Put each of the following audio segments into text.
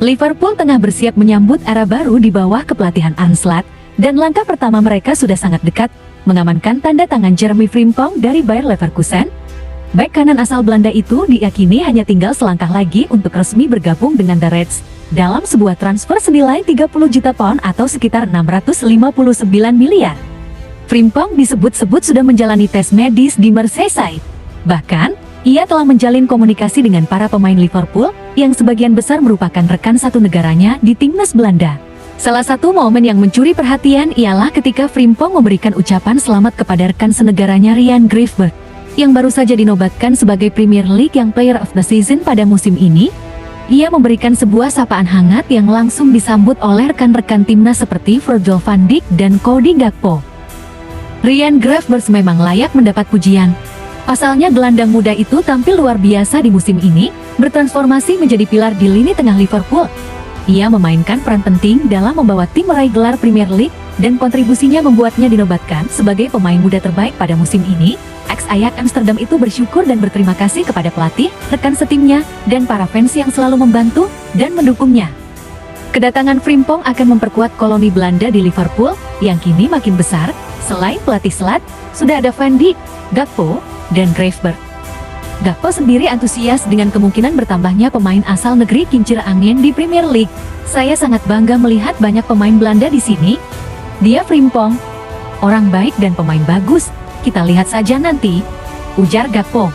Liverpool tengah bersiap menyambut era baru di bawah kepelatihan Arne Slot, dan langkah pertama mereka sudah sangat dekat, mengamankan tanda tangan Jeremy Frimpong dari Bayer Leverkusen. Bek kanan asal Belanda itu diyakini hanya tinggal selangkah lagi untuk resmi bergabung dengan The Reds, dalam sebuah transfer senilai 30 juta pound atau sekitar 659 miliar. Frimpong disebut-sebut sudah menjalani tes medis di Merseyside. Bahkan, ia telah menjalin komunikasi dengan para pemain Liverpool, yang sebagian besar merupakan rekan satu negaranya di timnas Belanda. Salah satu momen yang mencuri perhatian ialah ketika Frimpong memberikan ucapan selamat kepada rekan senegaranya Ryan Gravenberch, yang baru saja dinobatkan sebagai Premier League Young Player of the Season pada musim ini. Ia memberikan sebuah sapaan hangat yang langsung disambut oleh rekan-rekan timnas seperti Virgil van Dijk dan Cody Gakpo. Ryan Gravenberch memang layak mendapat pujian. Pasalnya gelandang muda itu tampil luar biasa di musim ini, bertransformasi menjadi pilar di lini tengah Liverpool. Ia memainkan peran penting dalam membawa tim meraih gelar Premier League, dan kontribusinya membuatnya dinobatkan sebagai pemain muda terbaik pada musim ini. Ex-Ajax Amsterdam itu bersyukur dan berterima kasih kepada pelatih, rekan setimnya, dan para fans yang selalu membantu dan mendukungnya. Kedatangan Frimpong akan memperkuat koloni Belanda di Liverpool, yang kini makin besar. Selain pelatih Slot, sudah ada Van Dijk, Gakpo, dan Gravenberch. Gakpo sendiri antusias dengan kemungkinan bertambahnya pemain asal negeri kincir angin di Premier League. Saya sangat bangga melihat banyak pemain Belanda di sini. Dia Frimpong, orang baik dan pemain bagus. Kita lihat saja nanti, ujar Gakpo.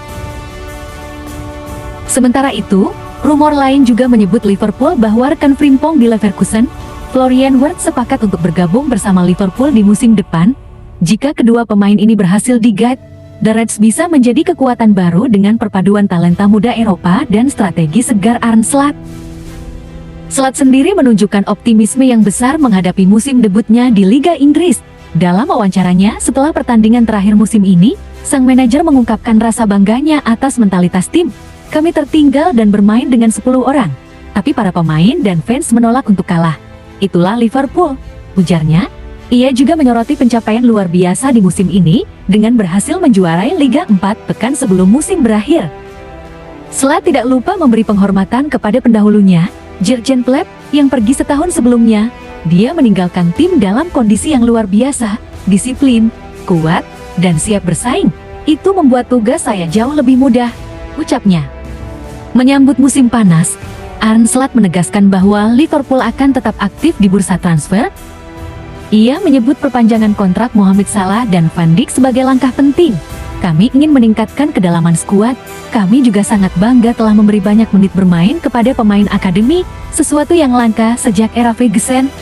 Sementara itu, rumor lain juga menyebut Liverpool bahwa rekan Frimpong di Leverkusen, Florian Wirtz, sepakat untuk bergabung bersama Liverpool di musim depan. Jika kedua pemain ini berhasil di-guide, The Reds bisa menjadi kekuatan baru dengan perpaduan talenta muda Eropa dan strategi segar Arne Slot. Slot sendiri menunjukkan optimisme yang besar menghadapi musim debutnya di Liga Inggris. Dalam wawancaranya setelah pertandingan terakhir musim ini, sang manajer mengungkapkan rasa bangganya atas mentalitas tim. Kami tertinggal dan bermain dengan 10 orang, tapi para pemain dan fans menolak untuk kalah. Itulah Liverpool, ujarnya. Ia juga menyoroti pencapaian luar biasa di musim ini, dengan berhasil menjuarai Liga 4 pekan sebelum musim berakhir. Slot tidak lupa memberi penghormatan kepada pendahulunya, Jurgen Klopp, yang pergi setahun sebelumnya. Dia meninggalkan tim dalam kondisi yang luar biasa, disiplin, kuat, dan siap bersaing. Itu membuat tugas saya jauh lebih mudah, ucapnya. Menyambut musim panas, Arne Slot menegaskan bahwa Liverpool akan tetap aktif di bursa transfer. Ia menyebut perpanjangan kontrak Mohamed Salah dan Van Dijk sebagai langkah penting. Kami ingin meningkatkan kedalaman skuad. Kami juga sangat bangga telah memberi banyak menit bermain kepada pemain akademi, sesuatu yang langka sejak era Ferguson.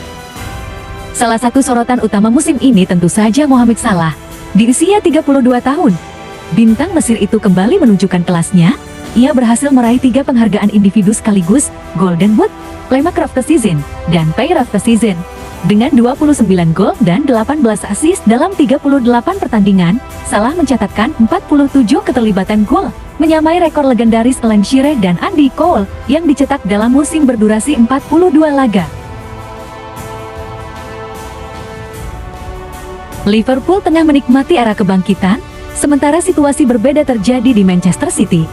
Salah satu sorotan utama musim ini tentu saja Mohamed Salah. Di usia 32 tahun, bintang Mesir itu kembali menunjukkan kelasnya. Ia berhasil meraih 3 penghargaan individu sekaligus, Golden Boot, Playmaker of the Season, dan Player of the Season. Dengan 29 gol dan 18 assist dalam 38 pertandingan, Salah mencatatkan 47 keterlibatan gol, menyamai rekor legendaris Alan Shearer dan Andy Cole yang dicetak dalam musim berdurasi 42 laga. Liverpool tengah menikmati era kebangkitan, sementara situasi berbeda terjadi di Manchester City.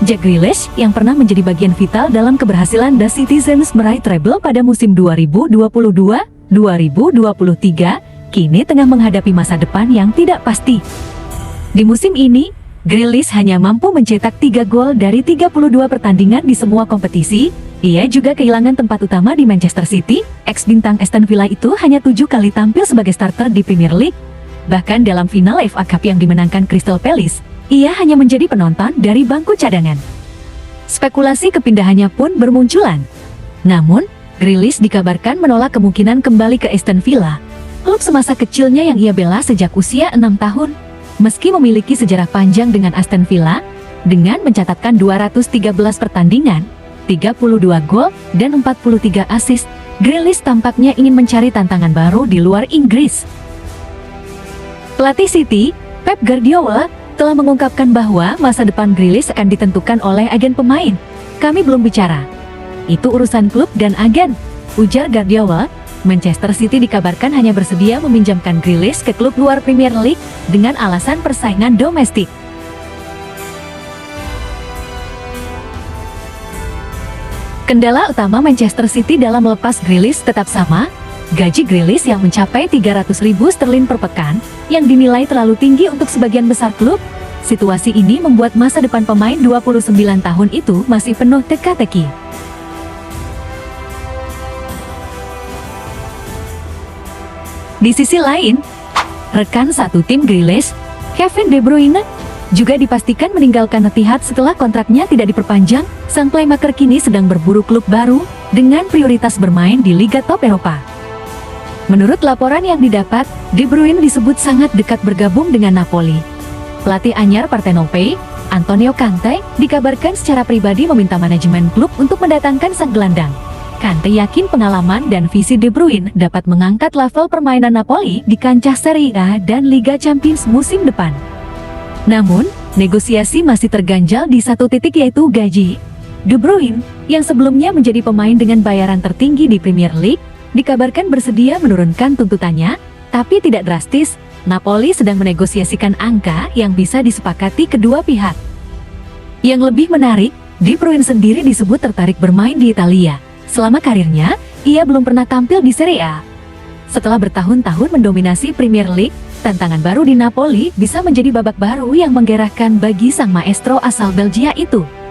Jack Grealish, yang pernah menjadi bagian vital dalam keberhasilan The Citizens meraih treble pada musim 2022-2023, kini tengah menghadapi masa depan yang tidak pasti. Di musim ini, Grealish hanya mampu mencetak 3 gol dari 32 pertandingan di semua kompetisi. Ia juga kehilangan tempat utama di Manchester City. Ex-bintang Aston Villa itu hanya 7 kali tampil sebagai starter di Premier League. Bahkan dalam final FA Cup yang dimenangkan Crystal Palace, ia hanya menjadi penonton dari bangku cadangan. Spekulasi kepindahannya pun bermunculan. Namun, Grealish dikabarkan menolak kemungkinan kembali ke Aston Villa, klub semasa kecilnya yang ia bela sejak usia 6 tahun. Meski memiliki sejarah panjang dengan Aston Villa, dengan mencatatkan 213 pertandingan, 32 gol, dan 43 assist, Grealish tampaknya ingin mencari tantangan baru di luar Inggris. Pelatih City, Pep Guardiola, telah mengungkapkan bahwa masa depan Grealish akan ditentukan oleh agen pemain. Kami belum bicara. Itu urusan klub dan agen, ujar Guardiola. Manchester City dikabarkan hanya bersedia meminjamkan Grealish ke klub luar Premier League dengan alasan persaingan domestik. Kendala utama Manchester City dalam melepas Grealish tetap sama, gaji Grealish yang mencapai 300.000 sterling per pekan, yang dinilai terlalu tinggi untuk sebagian besar klub. Situasi ini membuat masa depan pemain 29 tahun itu masih penuh teka-teki. Di sisi lain, rekan satu tim Grealish, Kevin De Bruyne, juga dipastikan meninggalkan Etihad setelah kontraknya tidak diperpanjang. Sang playmaker kini sedang berburu klub baru, dengan prioritas bermain di Liga Top Eropa. Menurut laporan yang didapat, De Bruyne disebut sangat dekat bergabung dengan Napoli. Pelatih anyar Partenope, Antonio Conte, dikabarkan secara pribadi meminta manajemen klub untuk mendatangkan sang gelandang. Conte yakin pengalaman dan visi De Bruyne dapat mengangkat level permainan Napoli di kancah Serie A dan Liga Champions musim depan. Namun, negosiasi masih terganjal di satu titik, yaitu gaji. De Bruyne, yang sebelumnya menjadi pemain dengan bayaran tertinggi di Premier League, dikabarkan bersedia menurunkan tuntutannya, tapi tidak drastis. Napoli sedang menegosiasikan angka yang bisa disepakati kedua pihak. Yang lebih menarik, De Bruyne sendiri disebut tertarik bermain di Italia. Selama karirnya, ia belum pernah tampil di Serie A. Setelah bertahun-tahun mendominasi Premier League, tantangan baru di Napoli bisa menjadi babak baru yang menggerakkan bagi sang maestro asal Belgia itu.